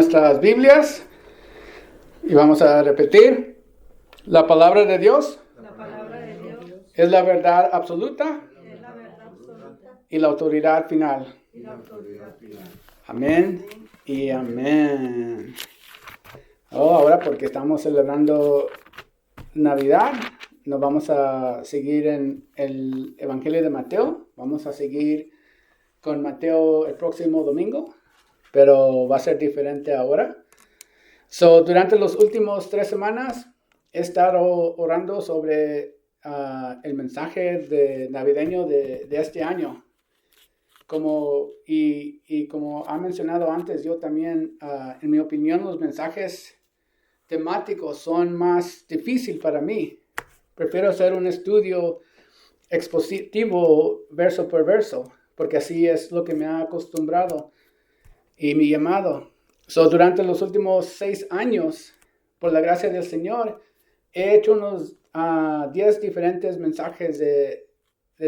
nuestras Biblias y vamos a repetir. La palabra de Dios, es la verdad absoluta, y la autoridad final. Amén y amén. Ahora porque estamos celebrando Navidad, nos vamos a seguir en el Evangelio de Mateo. Vamos a seguir con Mateo el próximo domingo, pero va a ser diferente ahora. Durante los últimos 3 semanas he estado orando sobre el mensaje navideño de este año. Como ha mencionado antes, yo también, en mi opinión, los mensajes temáticos son más difíciles para mí. Prefiero hacer un estudio expositivo verso por verso, porque así es lo que me ha acostumbrado y mi llamado. Durante los últimos 6 años, por la gracia del Señor, he hecho unos 10 diferentes mensajes de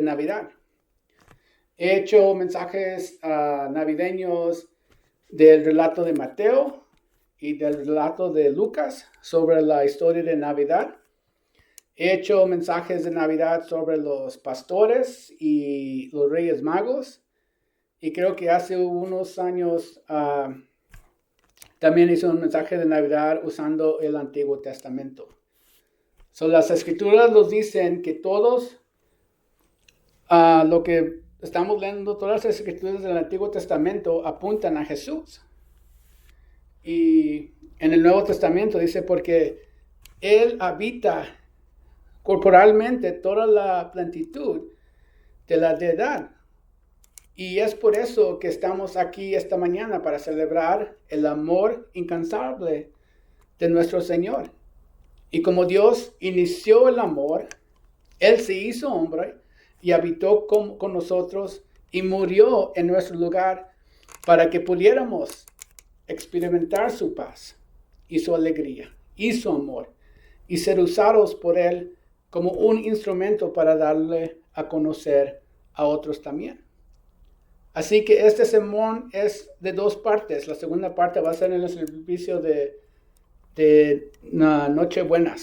Navidad. He hecho mensajes navideños del relato de Mateo y del relato de Lucas sobre la historia de Navidad. He hecho mensajes de Navidad sobre los pastores y los Reyes Magos. Y creo que hace unos años también hice un mensaje de Navidad usando el Antiguo Testamento. Las Escrituras nos dicen que todos, lo que estamos leyendo, todas las Escrituras del Antiguo Testamento apuntan a Jesús. Y en el Nuevo Testamento dice porque Él habita corporalmente toda la plenitud de la deidad. Y es por eso que estamos aquí esta mañana para celebrar el amor incansable de nuestro Señor. Y como Dios inició el amor, Él se hizo hombre y habitó con nosotros y murió en nuestro lugar para que pudiéramos experimentar su paz y su alegría y su amor y ser usados por Él como un instrumento para darle a conocer a otros también. Así que este sermón es de 2 partes. La segunda parte va a ser en el servicio de Nochebuena.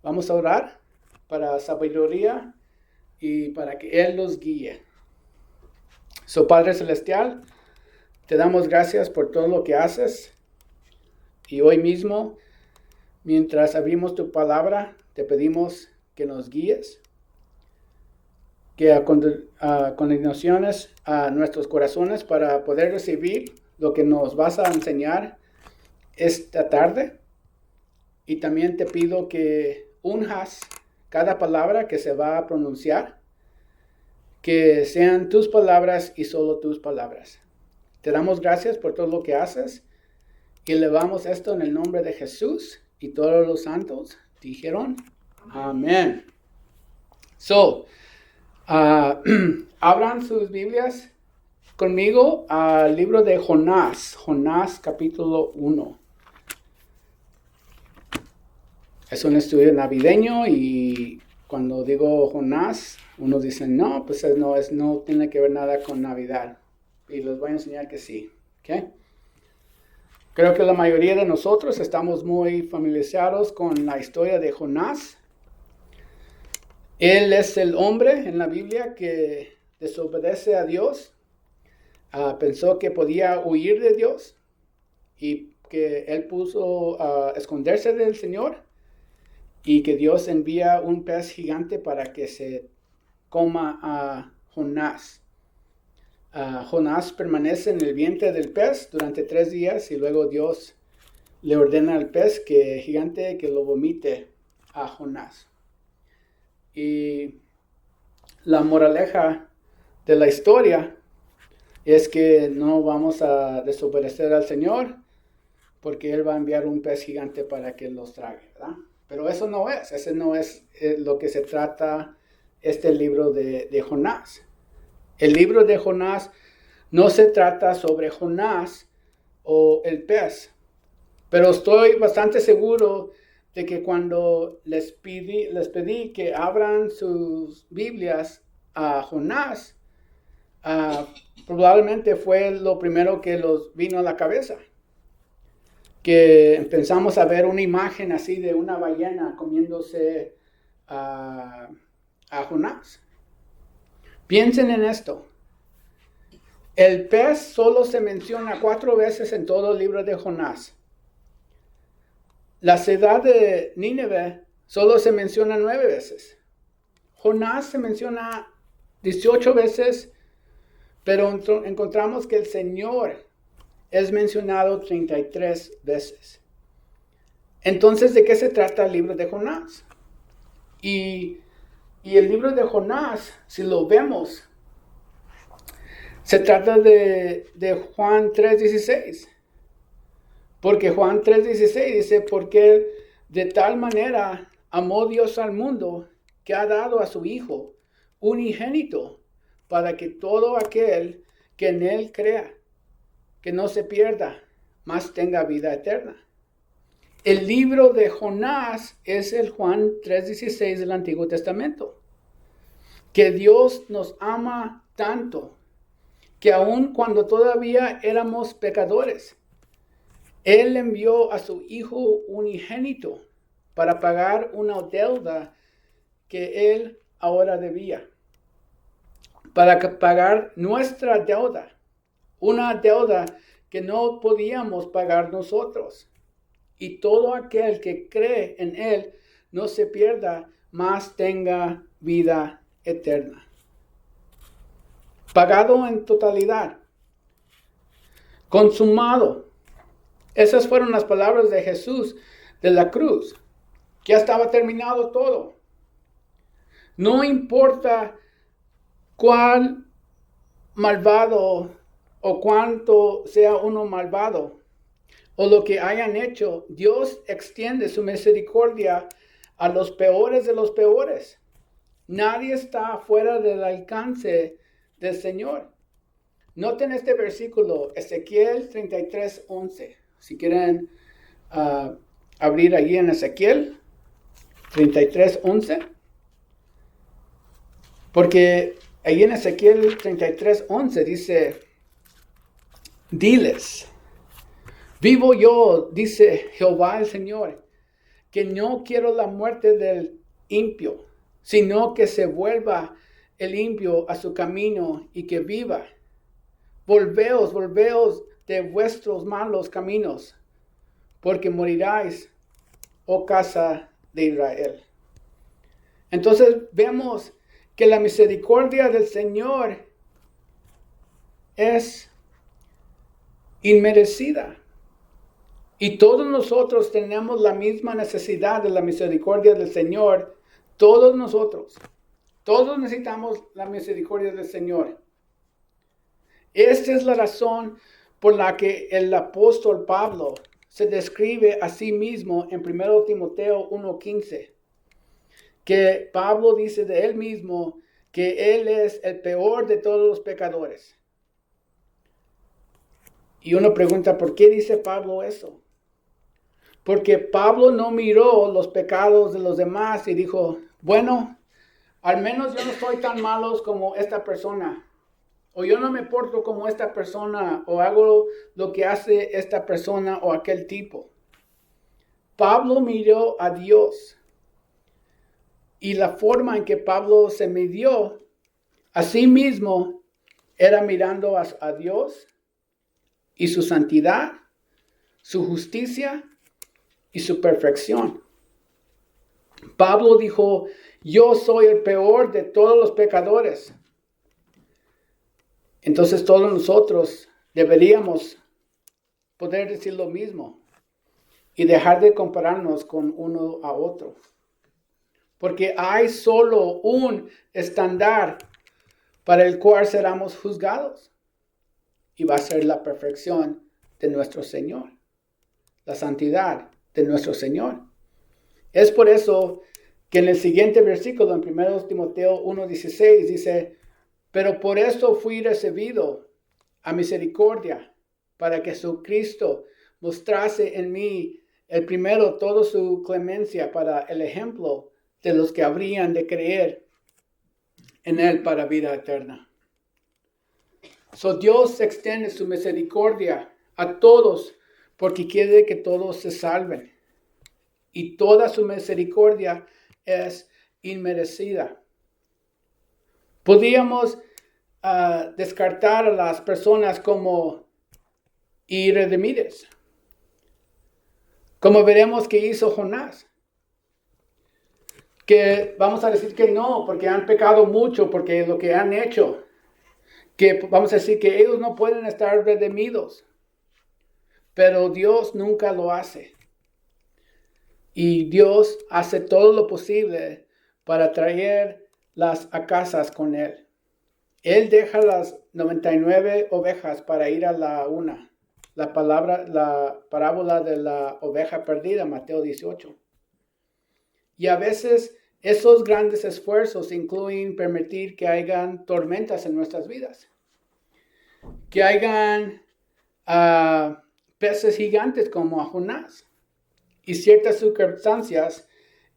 Vamos a orar para sabiduría y para que Él los guíe. Padre Celestial, te damos gracias por todo lo que haces. Y hoy mismo, mientras abrimos tu palabra, te pedimos que nos guíes, que condiciones a nuestros corazones para poder recibir lo que nos vas a enseñar esta tarde. Y también te pido que unjas cada palabra que se va a pronunciar, que sean tus palabras y solo tus palabras. Te damos gracias por todo lo que haces y elevamos esto en el nombre de Jesús, y todos los santos dijeron amén. Abran sus Biblias conmigo al libro de Jonás capítulo 1. Es un estudio navideño y cuando digo Jonás, unos dicen no, pues no tiene que ver nada con Navidad. Y les voy a enseñar que sí. ¿Okay? Creo que la mayoría de nosotros estamos muy familiarizados con la historia de Jonás. Él es el hombre en la Biblia que desobedece a Dios. Pensó que podía huir de Dios y que él puso a esconderse del Señor y que Dios envía un pez gigante para que se coma a Jonás. Jonás permanece en el vientre del pez durante 3 días y luego Dios le ordena al pez gigante que lo vomite a Jonás. Y la moraleja de la historia es que no vamos a desobedecer al Señor porque Él va a enviar un pez gigante para que los trague, ¿verdad? Pero ese no es lo que se trata este libro de Jonás. El libro de Jonás no se trata sobre Jonás o el pez, pero estoy bastante seguro de que cuando les pedí que abran sus Biblias a Jonás, probablemente fue lo primero que los vino a la cabeza. que empezamos a ver una imagen así de una ballena comiéndose a Jonás. Piensen en esto. El pez solo se menciona 4 veces en todo el libro de Jonás. La ciudad de Nínive solo se menciona 9 veces. Jonás se menciona 18 veces, pero encontramos que el Señor es mencionado 33 veces. Entonces, ¿de qué se trata el libro de Jonás? Y el libro de Jonás, si lo vemos, se trata de Juan 3:16. Porque Juan 3:16 dice, porque de tal manera amó Dios al mundo que ha dado a su Hijo unigénito para que todo aquel que en Él crea, que no se pierda, mas tenga vida eterna. El libro de Jonás es el Juan 3:16 del Antiguo Testamento. Que Dios nos ama tanto que aun cuando todavía éramos pecadores, Él envió a su Hijo unigénito para pagar una deuda que Él ahora debía. Para pagar nuestra deuda. Una deuda que no podíamos pagar nosotros. Y todo aquel que cree en Él no se pierda, mas tenga vida eterna. Pagado en totalidad. Consumado. Esas fueron las palabras de Jesús de la cruz. Ya estaba terminado todo. No importa cuán malvado o cuánto sea uno malvado o lo que hayan hecho, Dios extiende su misericordia a los peores de los peores. Nadie está fuera del alcance del Señor. Noten este versículo, Ezequiel 33:11. Si quieren abrir allí en Ezequiel 33:11. Porque allí en Ezequiel 33:11 dice, diles, vivo yo, dice Jehová el Señor, que no quiero la muerte del impío, sino que se vuelva el impío a su camino y que viva. Volveos de vuestros malos caminos, porque moriráis, oh casa de Israel. Entonces vemos que la misericordia del Señor es inmerecida. Y todos nosotros tenemos la misma necesidad de la misericordia del Señor. Todos nosotros. Todos necesitamos la misericordia del Señor. Esta es la razón por la que el apóstol Pablo se describe a sí mismo en 1 Timoteo 1:15. Que Pablo dice de él mismo que él es el peor de todos los pecadores. Y uno pregunta, ¿por qué dice Pablo eso? Porque Pablo no miró los pecados de los demás y dijo, bueno, al menos yo no soy tan malo como esta persona. O yo no me porto como esta persona, o hago lo que hace esta persona o aquel tipo. Pablo miró a Dios. Y la forma en que Pablo se midió a sí mismo era mirando a Dios y su santidad, su justicia y su perfección. Pablo dijo, yo soy el peor de todos los pecadores. Entonces todos nosotros deberíamos poder decir lo mismo y dejar de compararnos con uno a otro. Porque hay solo un estándar para el cual seremos juzgados. Y va a ser la perfección de nuestro Señor. La santidad de nuestro Señor. Es por eso que en el siguiente versículo, en 1 Timoteo 1:16, dice, pero por esto fui recibido a misericordia, para que Jesucristo mostrase en mí el primero toda su clemencia para el ejemplo de los que habrían de creer en Él para vida eterna. So Dios extiende su misericordia a todos porque quiere que todos se salven. Y toda su misericordia es inmerecida. Podríamos descartar a las personas como irredimibles, como veremos que hizo Jonás. Que vamos a decir que no, porque han pecado mucho, porque lo que han hecho, que vamos a decir que ellos no pueden estar redimidos, pero Dios nunca lo hace. Y Dios hace todo lo posible para traerlas a casas con Él. Él deja las 99 ovejas para ir a la una. La parábola de la oveja perdida, Mateo 18. Y a veces esos grandes esfuerzos incluyen permitir que hayan tormentas en nuestras vidas. Que hayan peces gigantes como a Jonás. Y ciertas circunstancias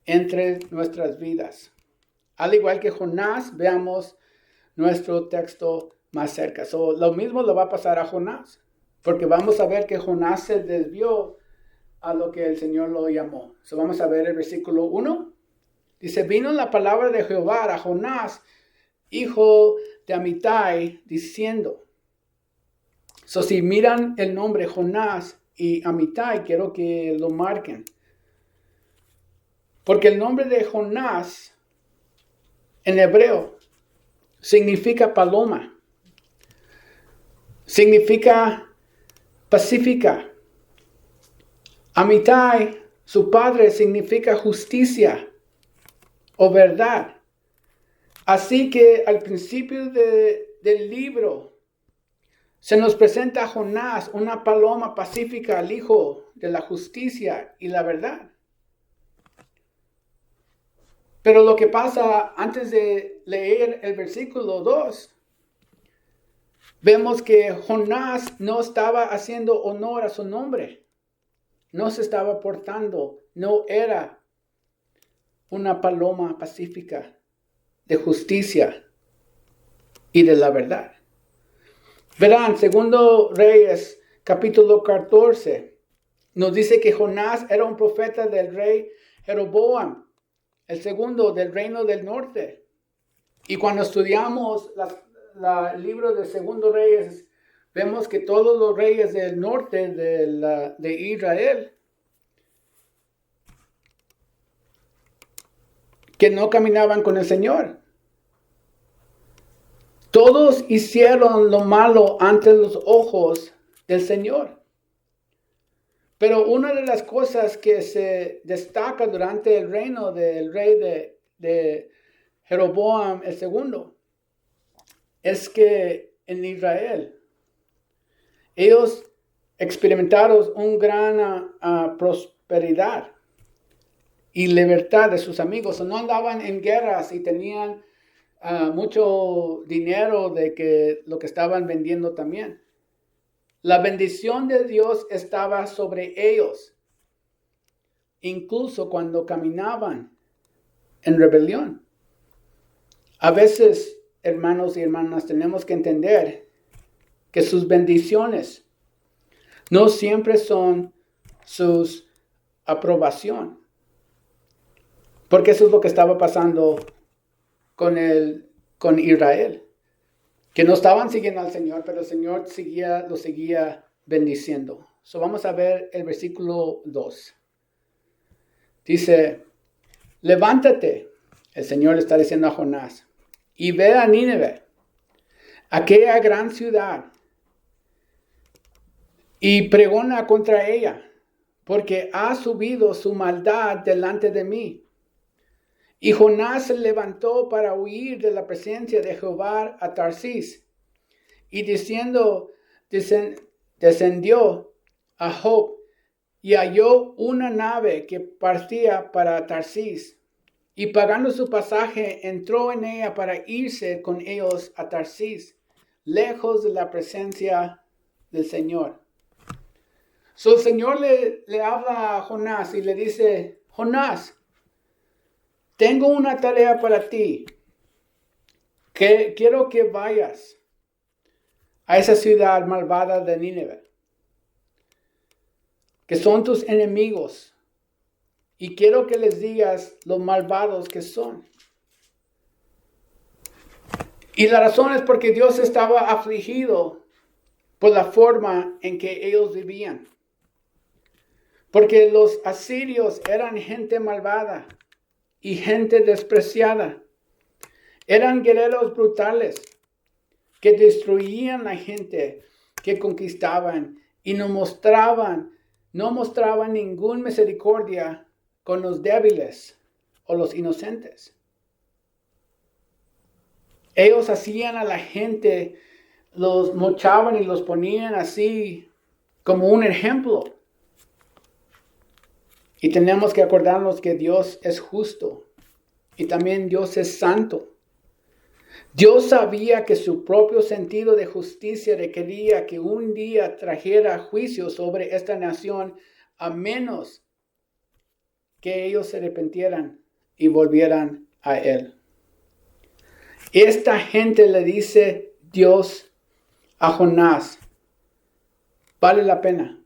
entre nuestras vidas. Al igual que Jonás, veamos nuestro texto más cerca. Lo mismo le va a pasar a Jonás, porque vamos a ver que Jonás se desvió a lo que el Señor lo llamó. Vamos a ver el versículo 1. Dice, vino la palabra de Jehová a Jonás, hijo de Amitai, diciendo. Si miran el nombre Jonás y Amitai, quiero que lo marquen. Porque el nombre de Jonás en hebreo significa paloma. Significa pacífica. Amitai, su padre, significa justicia o verdad. Así que al principio del libro se nos presenta a Jonás, una paloma pacífica, al hijo de la justicia y la verdad. Pero lo que pasa antes de leer el versículo 2, vemos que Jonás no estaba haciendo honor a su nombre. No se estaba portando, no era una paloma pacífica de justicia y de la verdad. Verán, segundo Reyes, capítulo 14, nos dice que Jonás era un profeta del rey Jeroboam, el segundo del reino del norte. Y cuando estudiamos el libro de Segundo Reyes, vemos que todos los reyes del norte de Israel, que no caminaban con el Señor, todos hicieron lo malo ante los ojos del Señor. Pero una de las cosas que se destaca durante el reino del rey de Jeroboam el segundo es que en Israel ellos experimentaron una gran prosperidad y libertad de sus amigos. No andaban en guerras y tenían mucho dinero de lo que estaban vendiendo también. La bendición de Dios estaba sobre ellos, incluso cuando caminaban en rebelión. A veces, hermanos y hermanas, tenemos que entender que sus bendiciones no siempre son su aprobación. Porque eso es lo que estaba pasando con Israel, que no estaban siguiendo al Señor, pero el Señor lo seguía bendiciendo. Vamos a ver el versículo 2. Dice, levántate, el Señor le está diciendo a Jonás, y ve a Nínive, aquella gran ciudad, y pregona contra ella, porque ha subido su maldad delante de mí. Y Jonás se levantó para huir de la presencia de Jehová a Tarsis. Y descendió a Job y halló una nave que partía para Tarsis. Y pagando su pasaje, entró en ella para irse con ellos a Tarsis, lejos de la presencia del Señor. El Señor le habla a Jonás y le dice, Jonás, tengo una tarea para ti. Quiero que vayas a esa ciudad malvada de Nínive. que son tus enemigos. Y quiero que les digas los malvados que son. Y la razón es porque Dios estaba afligido por la forma en que ellos vivían. Porque los asirios eran gente malvada y gente despreciada. Eran guerreros brutales que destruían la gente que conquistaban y no mostraban ninguna misericordia con los débiles o los inocentes. Ellos hacían a la gente, los mochaban y los ponían así como un ejemplo. Y tenemos que acordarnos que Dios es justo y también Dios es santo. Dios sabía que su propio sentido de justicia requería que un día trajera juicio sobre esta nación, a menos que ellos se arrepintieran y volvieran a Él. Esta gente le dice Dios a Jonás, vale la pena.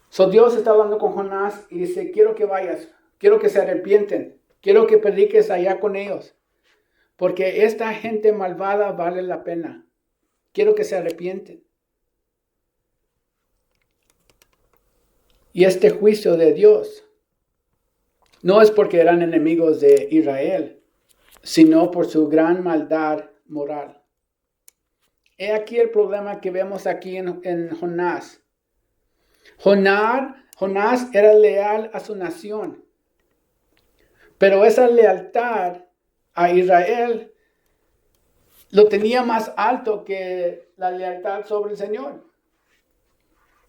So Dios está hablando con Jonás y dice, quiero que vayas, quiero que se arrepienten, quiero que prediques allá con ellos, porque esta gente malvada vale la pena. Quiero que se arrepienten. Y este juicio de Dios no es porque eran enemigos de Israel, sino por su gran maldad moral. He aquí el problema que vemos aquí en Jonás. Jonás era leal a su nación, pero esa lealtad a Israel lo tenía más alto que la lealtad sobre el Señor.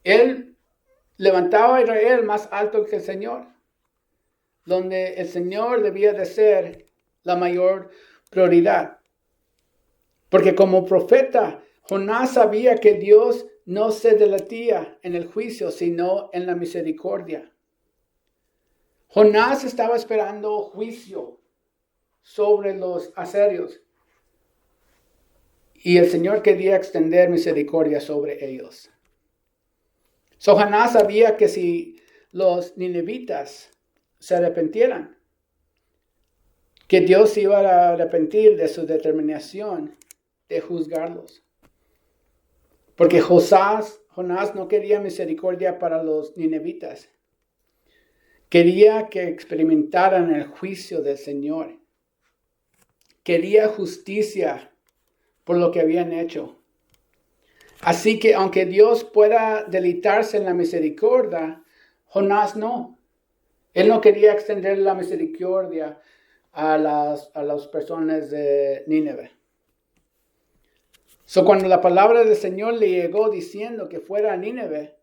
Él levantaba a Israel más alto que el Señor, donde el Señor debía de ser la mayor prioridad. Porque como profeta, Jonás sabía que Dios no se delatía en el juicio, sino en la misericordia. Jonás estaba esperando juicio sobre los asirios. Y el Señor quería extender misericordia sobre ellos. Jonás sabía que si los ninevitas se arrepintieran, que Dios se iba a arrepentir de su determinación de juzgarlos. Porque Jonás no quería misericordia para los ninevitas. Quería que experimentaran el juicio del Señor. Quería justicia por lo que habían hecho. Así que aunque Dios pueda deleitarse en la misericordia, Jonás no. Él no quería extender la misericordia a las personas de Nínive. Cuando la palabra del Señor le llegó diciendo que fuera a Nínive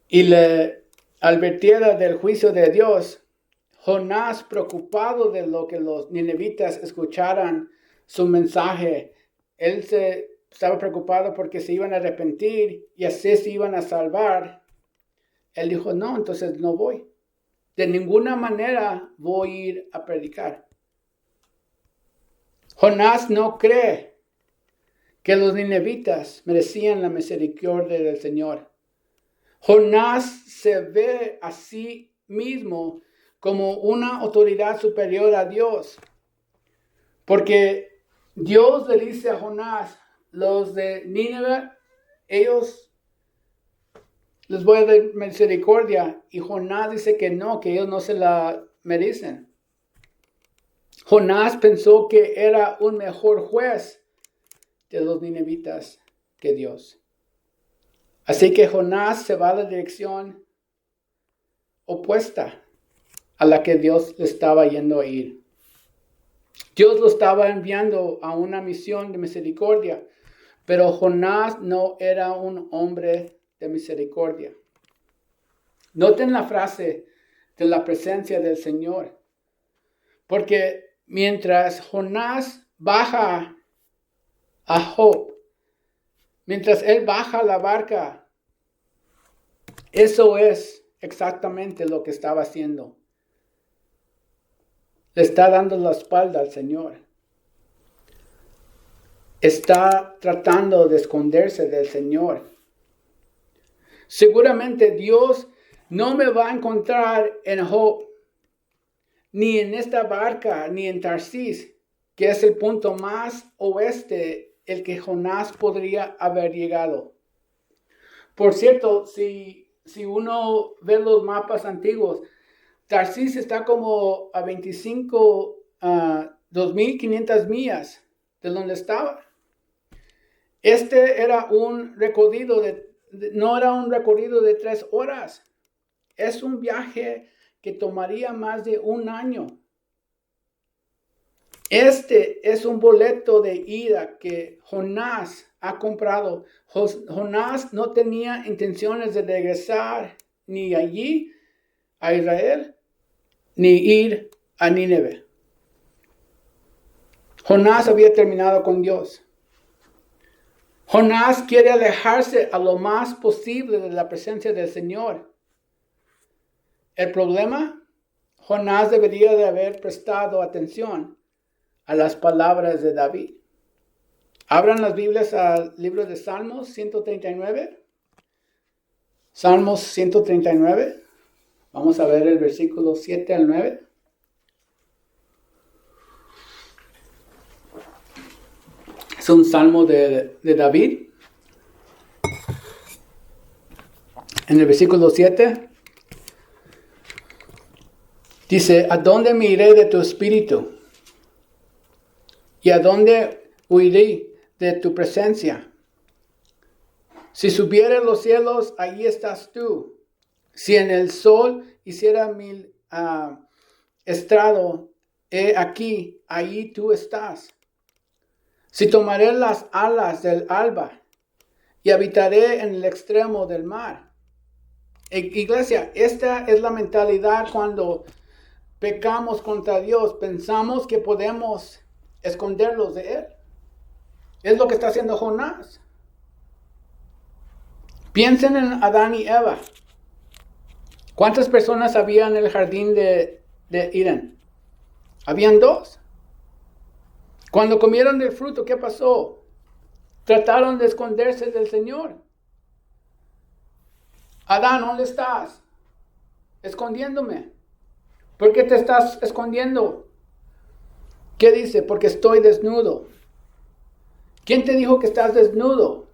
y le advirtiera del juicio de Dios, Jonás, preocupado de lo que los ninevitas escucharan su mensaje, él estaba preocupado porque se iban a arrepentir y así se iban a salvar. Él dijo, no, entonces no voy. De ninguna manera voy a ir a predicar. Jonás no cree que los ninevitas merecían la misericordia del Señor. Jonás se ve a sí mismo como una autoridad superior a Dios. Porque Dios le dice a Jonás, los de Nínive, ellos les voy a dar misericordia. Y Jonás dice que ellos no se la merecen. Jonás pensó que era un mejor juez de los ninevitas que Dios. Así que Jonás se va a la dirección opuesta a la que Dios le estaba yendo a ir. Dios lo estaba enviando a una misión de misericordia, pero Jonás no era un hombre de misericordia. Noten la frase de la presencia del Señor, porque mientras Jonás baja a Job, mientras él baja la barca, eso es exactamente lo que estaba haciendo. Le está dando la espalda al Señor. Está tratando de esconderse del Señor. Seguramente Dios no me va a encontrar en Job, ni en esta barca, ni en Tarsis, que es el punto más oeste el que Jonás podría haber llegado. Por cierto, si uno ve los mapas antiguos, Tarsis está como a 2.500 millas de donde estaba. Este era un recorrido no era un recorrido de 3 horas. Es un viaje que tomaría más de un año. Este es un boleto de ida que Jonás ha comprado. Jonás no tenía intenciones de regresar ni allí a Israel, ni ir a Nínive. Jonás había terminado con Dios. Jonás quiere alejarse a lo más posible de la presencia del Señor. El problema, Jonás debería de haber prestado atención a las palabras de David. Abran las Biblias al libro de Salmos 139. Salmos 139. Vamos a ver el versículo 7 al 9. Es un salmo de David. En el versículo 7 dice: ¿A dónde me iré de tu espíritu? ¿Y a dónde huiré de tu presencia? Si subiera a los cielos, allí estás tú. Si en el sol hiciera 1000 estrado, he aquí, allí tú estás. Si tomaré las alas del alba y habitaré en el extremo del mar. Iglesia, esta es la mentalidad cuando pecamos contra Dios. Pensamos que podemos esconderlos de Él. Es lo que está haciendo Jonás. Piensen en Adán y Eva. ¿Cuántas personas había en el jardín de Edén? Habían 2. Cuando comieron del fruto, ¿qué pasó? Trataron de esconderse del Señor. Adán, ¿dónde estás? Escondiéndome. ¿Por qué te estás escondiendo? ¿Qué dice? Porque estoy desnudo. ¿Quién te dijo que estás desnudo?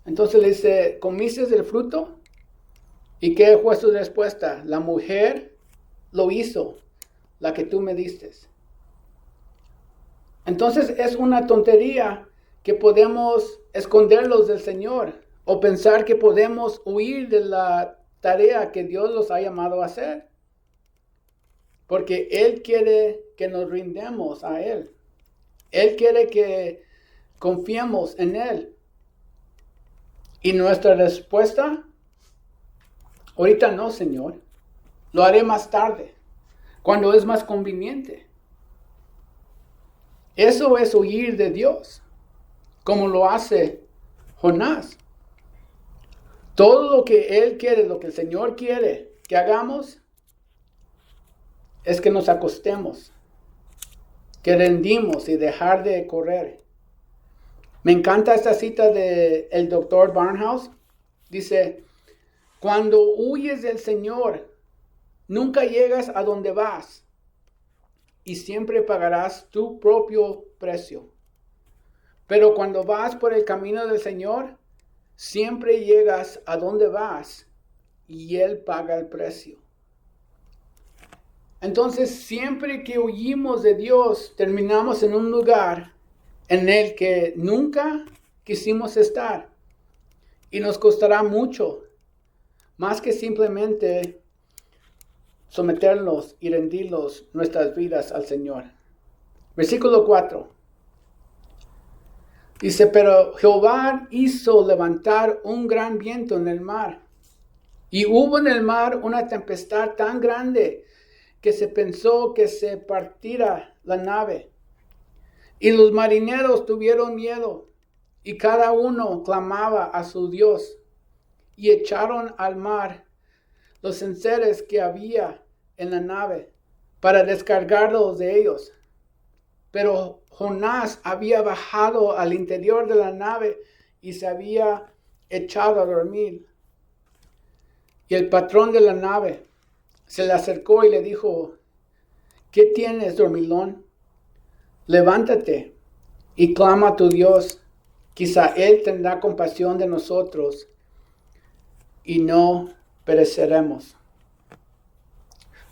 Entonces le dice: ¿comiste del fruto? ¿Y qué fue su respuesta? La mujer lo hizo, la que tú me diste. Entonces es una tontería que podemos esconderlos del Señor o pensar que podemos huir de la tarea que Dios los ha llamado a hacer. Porque Él quiere que nos rindemos a Él. Él quiere que confiemos en Él. Y nuestra respuesta: ahorita no, Señor. Lo haré más tarde, cuando es más conveniente. Eso es huir de Dios, como lo hace Jonás. Todo lo que Él quiere, lo que el Señor quiere que hagamos, es que nos acostemos, que rendimos y dejar de correr. Me encanta esta cita del doctor Barnhouse. Dice: cuando huyes del Señor, nunca llegas a donde vas y siempre pagarás tu propio precio. Pero cuando vas por el camino del Señor, siempre llegas a donde vas y Él paga el precio. Entonces, siempre que huimos de Dios, terminamos en un lugar en el que nunca quisimos estar. Y nos costará mucho, más que simplemente someternos y rendirnos nuestras vidas al Señor. Versículo 4. Dice: pero Jehová hizo levantar un gran viento en el mar. Y hubo en el mar una tempestad tan grande que se pensó que se partiera la nave. Y los marineros tuvieron miedo, y cada uno clamaba a su Dios. Y echaron al mar los enseres que había en la nave, para descargarlos de ellos. Pero Jonás había bajado al interior de la nave y se había echado a dormir. Y el patrón de la nave se le acercó y le dijo, ¿qué tienes, dormilón? Levántate y clama a tu Dios. Quizá Él tendrá compasión de nosotros y no pereceremos.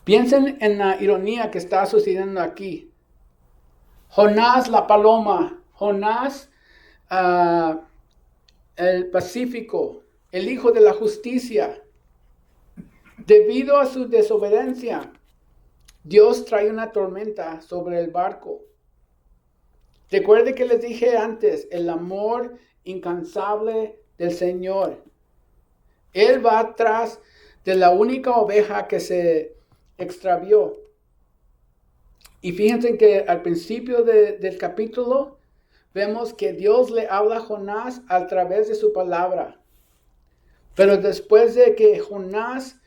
Piensen en la ironía que está sucediendo aquí. Jonás la paloma, Jonás el pacífico, el hijo de la justicia. Debido a su desobediencia, Dios trae una tormenta sobre el barco. Recuerde que les dije antes, el amor incansable del Señor. Él va atrás de la única oveja que se extravió. Y fíjense que al principio del capítulo vemos que Dios le habla a Jonás a través de su palabra. Pero después de que Jonás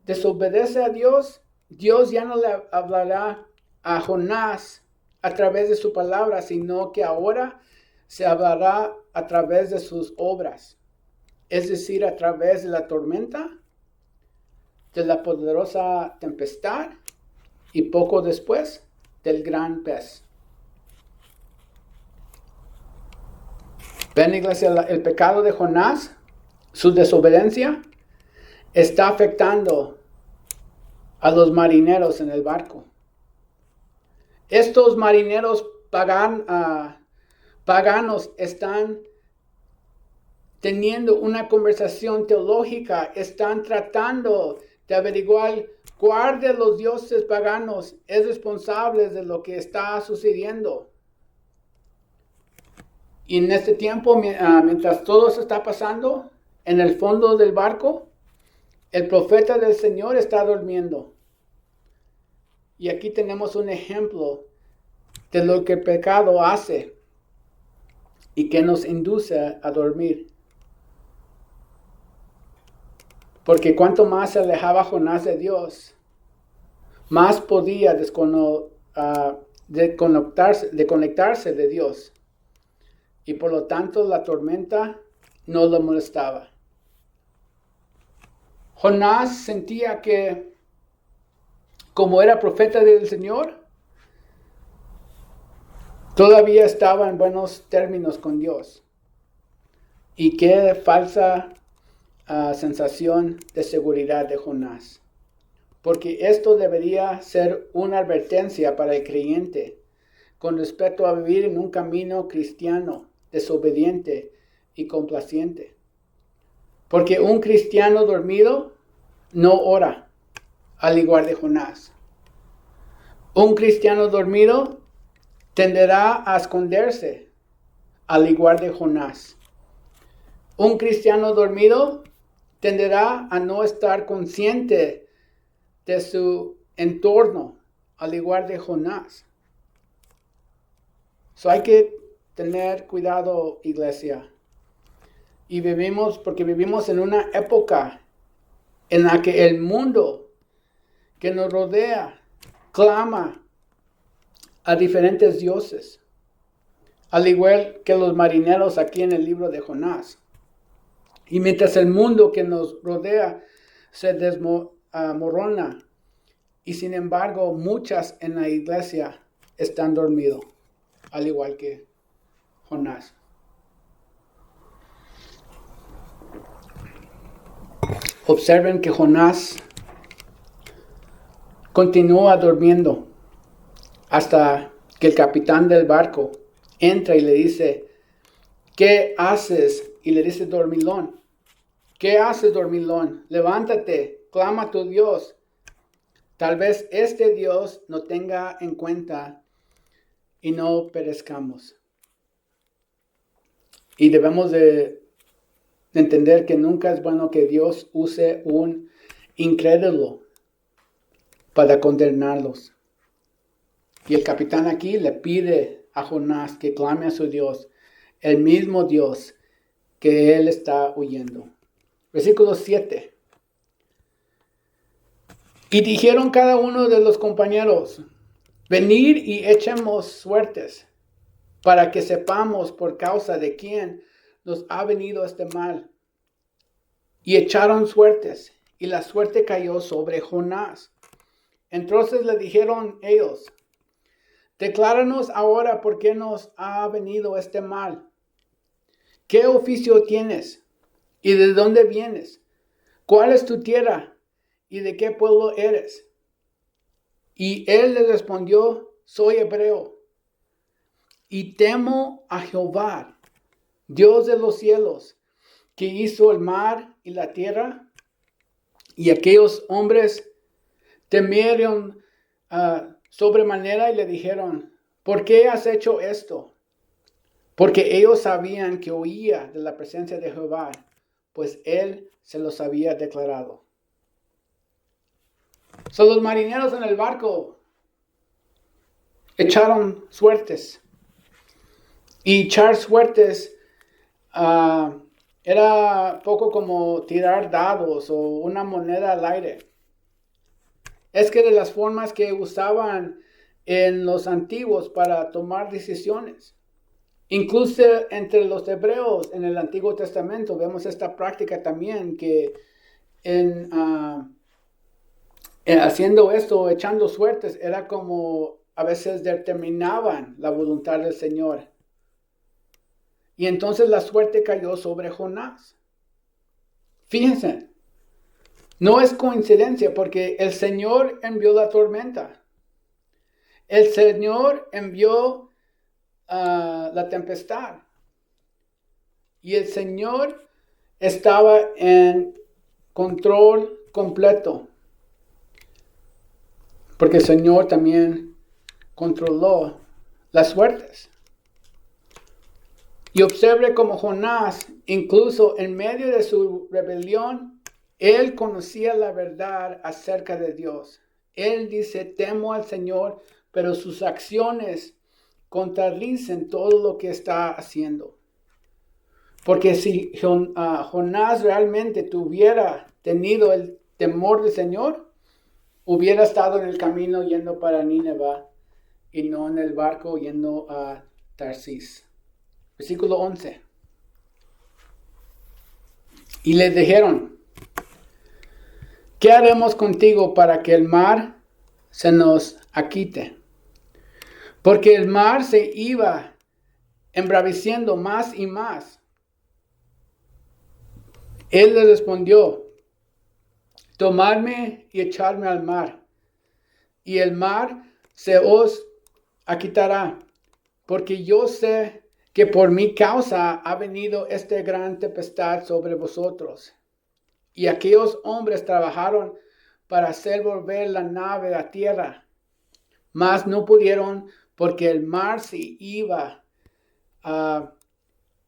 desobedece a Dios, Dios ya no le hablará a Jonás a través de su palabra, sino que ahora se hablará a través de sus obras. Es decir, a través de la tormenta, de la poderosa tempestad y poco después del gran pez. Ven, iglesia, el pecado de Jonás, su desobediencia, está afectando a los marineros en el barco. Estos marineros paganos están teniendo una conversación teológica, están tratando de averiguar cuál de los dioses paganos es responsable de lo que está sucediendo. Y en este tiempo, mientras todo eso está pasando, en el fondo del barco, el profeta del Señor está durmiendo. Y aquí tenemos un ejemplo de lo que el pecado hace y que nos induce a dormir. Porque cuanto más se alejaba Jonás de Dios, más podía desconectarse de Dios. Y por lo tanto la tormenta no lo molestaba. Jonás sentía que, como era profeta del Señor, todavía estaba en buenos términos con Dios. Y qué falsa sensación de seguridad de Jonás. Porque esto debería ser una advertencia para el creyente con respecto a vivir en un camino cristiano, desobediente y complaciente. Porque un cristiano dormido no ora, al igual de Jonás. Un cristiano dormido tenderá a esconderse, al igual de Jonás. Un cristiano dormido tenderá a no estar consciente de su entorno, al igual de Jonás. Hay que tener cuidado, iglesia. Y porque vivimos en una época en la que el mundo que nos rodea clama a diferentes dioses, al igual que los marineros aquí en el libro de Jonás. Y mientras el mundo que nos rodea se desmorona, y sin embargo muchas en la iglesia están dormidos, al igual que Jonás. Observen que Jonás continúa durmiendo hasta que el capitán del barco entra y le dice, ¿qué haces? Y le dice, dormilón, ¿qué haces, dormilón? Levántate, clama a tu Dios. Tal vez este Dios no tenga en cuenta y no perezcamos. Y debemos de entender que nunca es bueno que Dios use un incrédulo para condenarlos. Y el capitán aquí le pide a Jonás que clame a su Dios, el mismo Dios que él está huyendo. Versículo 7. Y dijeron cada uno de los compañeros, venid y echemos suertes, para que sepamos por causa de quién nos ha venido este mal. Y echaron suertes, y la suerte cayó sobre Jonás. Entonces le dijeron ellos: decláranos ahora por qué nos ha venido este mal. ¿Qué oficio tienes? ¿Y de dónde vienes? ¿Cuál es tu tierra? ¿Y de qué pueblo eres? Y él les respondió: soy hebreo, y temo a Jehová, Dios de los cielos, que hizo el mar y la tierra. Y aquellos hombres temieron sobremanera y le dijeron: ¿por qué has hecho esto? Porque ellos sabían que huía de la presencia de Jehová, pues él se los había declarado. Los marineros en el barco echaron suertes. Y echar suertes era poco como tirar dados o una moneda al aire. Es que de las formas que usaban en los antiguos para tomar decisiones. Incluso entre los hebreos en el Antiguo Testamento vemos esta práctica también, que haciendo esto, echando suertes, era como a veces determinaban la voluntad del Señor. Y entonces la suerte cayó sobre Jonás. Fíjense, no es coincidencia, porque el Señor envió la tormenta. El Señor envió la tempestad. Y el Señor estaba en control completo, porque el Señor también controló las suertes. Y observe cómo Jonás, incluso en medio de su rebelión, él conocía la verdad acerca de Dios. Él dice: temo al Señor, pero sus acciones contradicen todo lo que está haciendo. Porque si Jonás realmente tuviera tenido el temor del Señor, hubiera estado en el camino yendo para Nínive y no en el barco yendo a Tarsis. Versículo 11. Y les dijeron: ¿qué haremos contigo para que el mar se nos aquite? Porque el mar se iba embraveciendo más y más. Él le respondió: tomadme y echadme al mar, y el mar se os aquitará, porque yo sé que por mi causa ha venido esta gran tempestad sobre vosotros. Y aquellos hombres trabajaron para hacer volver la nave a tierra, mas no pudieron, porque el mar se iba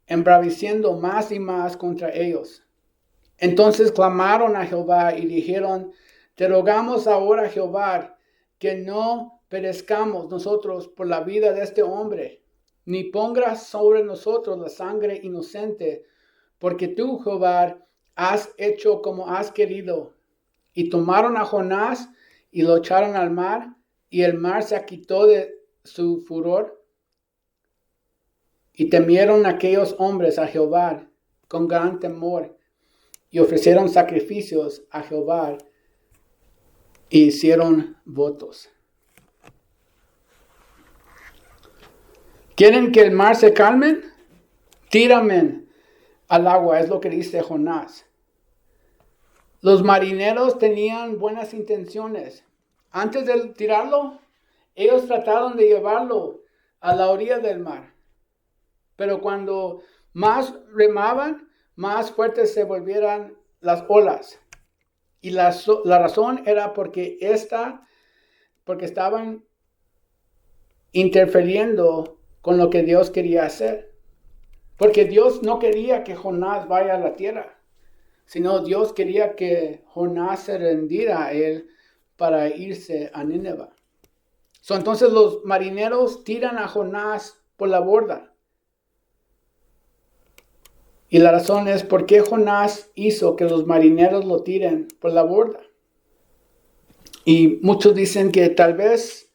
embraveciendo más y más contra ellos. Entonces clamaron a Jehová y dijeron: te rogamos ahora, Jehová, que no perezcamos nosotros por la vida de este hombre, ni pongas sobre nosotros la sangre inocente, porque tú, Jehová, has hecho como has querido. Y tomaron a Jonás y lo echaron al mar, y el mar se quitó de su furor. Y temieron aquellos hombres a Jehová con gran temor, y ofrecieron sacrificios a Jehová e hicieron votos. ¿Quieren que el mar se calme? Tírame al agua, es lo que dice Jonás. Los marineros tenían buenas intenciones. Antes de tirarlo, ellos trataron de llevarlo a la orilla del mar. Pero cuando más remaban, más fuertes se volvieran las olas. Y la razón era porque estaban interfiriendo con lo que Dios quería hacer. Porque Dios no quería que Jonás vaya a la tierra, sino Dios quería que Jonás se rendiera a él para irse a Nínive. Entonces los marineros tiran a Jonás por la borda. Y la razón es por qué Jonás hizo que los marineros lo tiren por la borda. Y muchos dicen que tal vez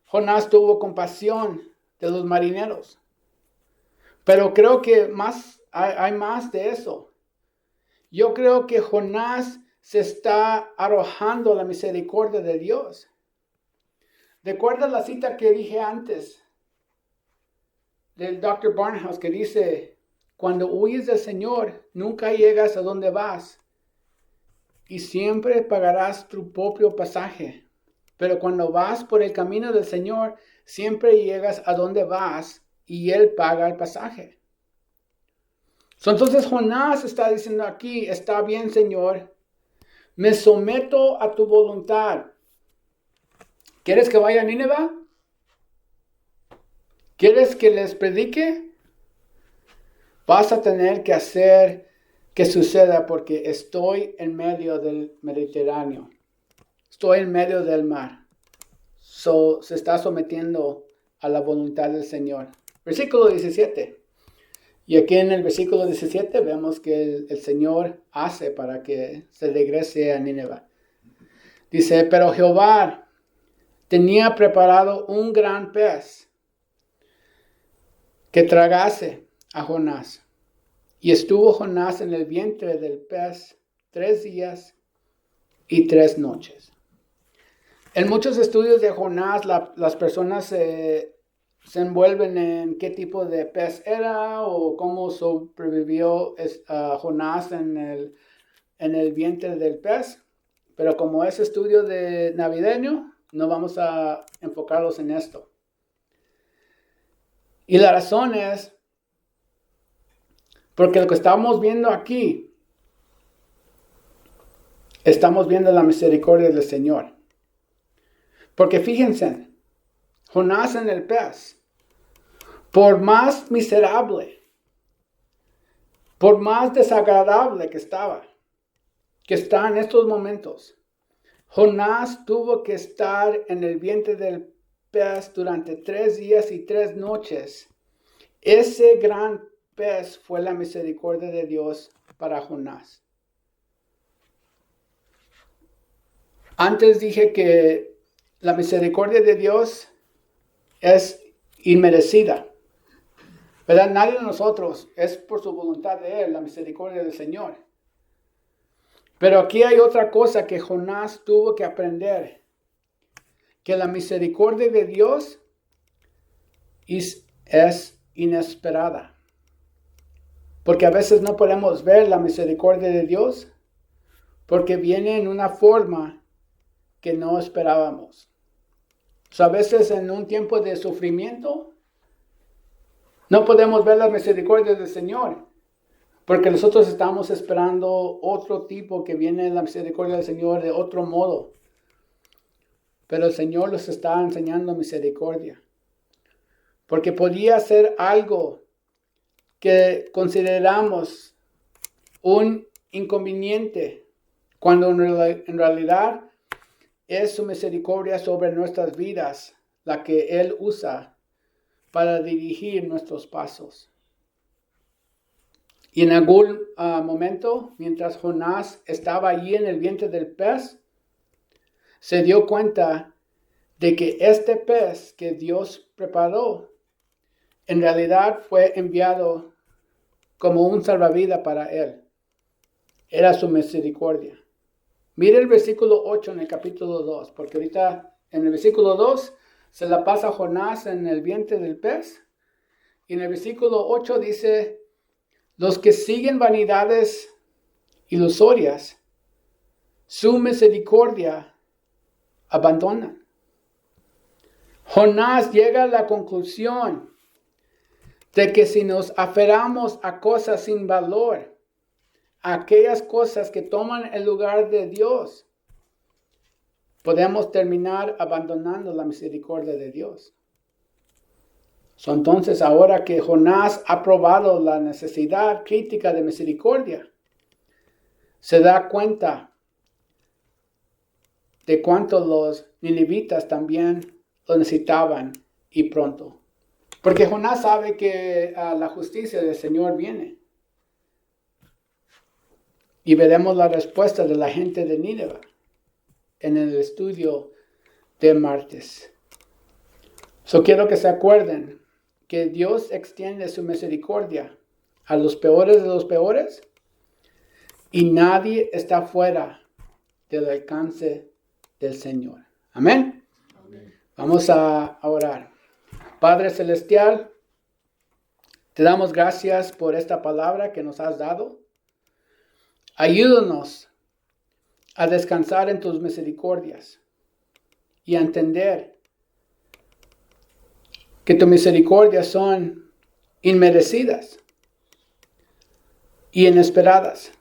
Jonás tuvo compasión de los marineros. Pero creo que hay más de eso. Yo creo que Jonás se está arrojando la misericordia de Dios. ¿Recuerda la cita que dije antes del Dr. Barnhouse que dice, cuando huyes del Señor, nunca llegas a donde vas y siempre pagarás tu propio pasaje? Pero cuando vas por el camino del Señor, siempre llegas a donde vas y Él paga el pasaje. Entonces Jonás está diciendo aquí, está bien, Señor, me someto a tu voluntad. ¿Quieres que vaya a Nínive? ¿Quieres que les predique? Vas a tener que hacer que suceda porque estoy en medio del Mediterráneo. Estoy en medio del mar. Se está sometiendo a la voluntad del Señor. Versículo 17. Y aquí en el versículo 17 vemos que el Señor hace para que se regrese a Nínive. Dice, pero Jehová tenía preparado un gran pez que tragase a Jonás. Y estuvo Jonás en el vientre del pez 3 días y 3 noches. En muchos estudios de Jonás, las personas se envuelven en qué tipo de pez era o cómo sobrevivió Jonás en el vientre del pez. Pero como es estudio de navideño, no vamos a enfocarlos en esto. Y la razón es porque lo que estamos viendo aquí, estamos viendo la misericordia del Señor. Porque fíjense, Jonás en el pez, por más miserable, por más desagradable que está en estos momentos, Jonás tuvo que estar en el vientre del pez durante 3 días y 3 noches. Ese gran pez fue la misericordia de Dios para Jonás. Antes dije que la misericordia de Dios es inmerecida, ¿verdad? Nadie de nosotros, es por su voluntad de Él, la misericordia del Señor. Pero aquí hay otra cosa que Jonás tuvo que aprender, que la misericordia de Dios es inesperada. Porque a veces no podemos ver la misericordia de Dios porque viene en una forma que no esperábamos. A veces en un tiempo de sufrimiento no podemos ver la misericordia del Señor porque nosotros estamos esperando otro tipo que viene en la misericordia del Señor de otro modo. Pero el Señor nos está enseñando misericordia. Porque podía ser algo que consideramos un inconveniente cuando en realidad es su misericordia sobre nuestras vidas la que Él usa para dirigir nuestros pasos. Y en algún momento, mientras Jonás estaba allí en el vientre del pez, se dio cuenta de que este pez que Dios preparó, en realidad fue enviado como un salvavidas para él. Era su misericordia. Mire el versículo 8 en el capítulo 2, porque ahorita en el versículo 2 se la pasa Jonás en el vientre del pez. Y en el versículo 8 dice, los que siguen vanidades ilusorias, su misericordia abandonan. Jonás llega a la conclusión de que si nos aferramos a cosas sin valor, a aquellas cosas que toman el lugar de Dios, podemos terminar abandonando la misericordia de Dios. Entonces, ahora que Jonás ha probado la necesidad crítica de misericordia, se da cuenta de cuánto los ninivitas también lo necesitaban y pronto. Porque Jonás sabe que la justicia del Señor viene. Y veremos la respuesta de la gente de Nínive en el estudio de martes. Quiero que se acuerden que Dios extiende su misericordia a los peores de los peores y nadie está fuera del alcance del Señor. Amén. Vamos a orar. Padre Celestial, te damos gracias por esta palabra que nos has dado. Ayúdanos a descansar en tus misericordias y a entender que tus misericordias son inmerecidas y inesperadas.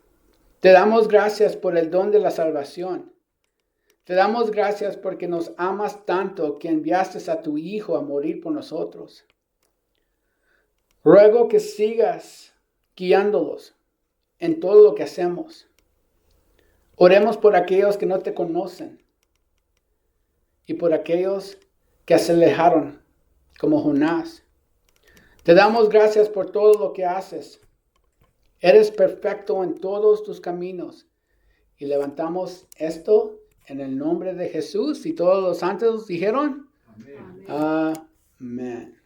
Te damos gracias por el don de la salvación. Te damos gracias porque nos amas tanto que enviaste a tu Hijo a morir por nosotros. Ruego que sigas guiándolos en todo lo que hacemos. Oremos por aquellos que no te conocen y por aquellos que se alejaron, como Jonás. Te damos gracias por todo lo que haces. Eres perfecto en todos tus caminos. Y levantamos esto en el nombre de Jesús. Y todos los santos dijeron, amén. Amén.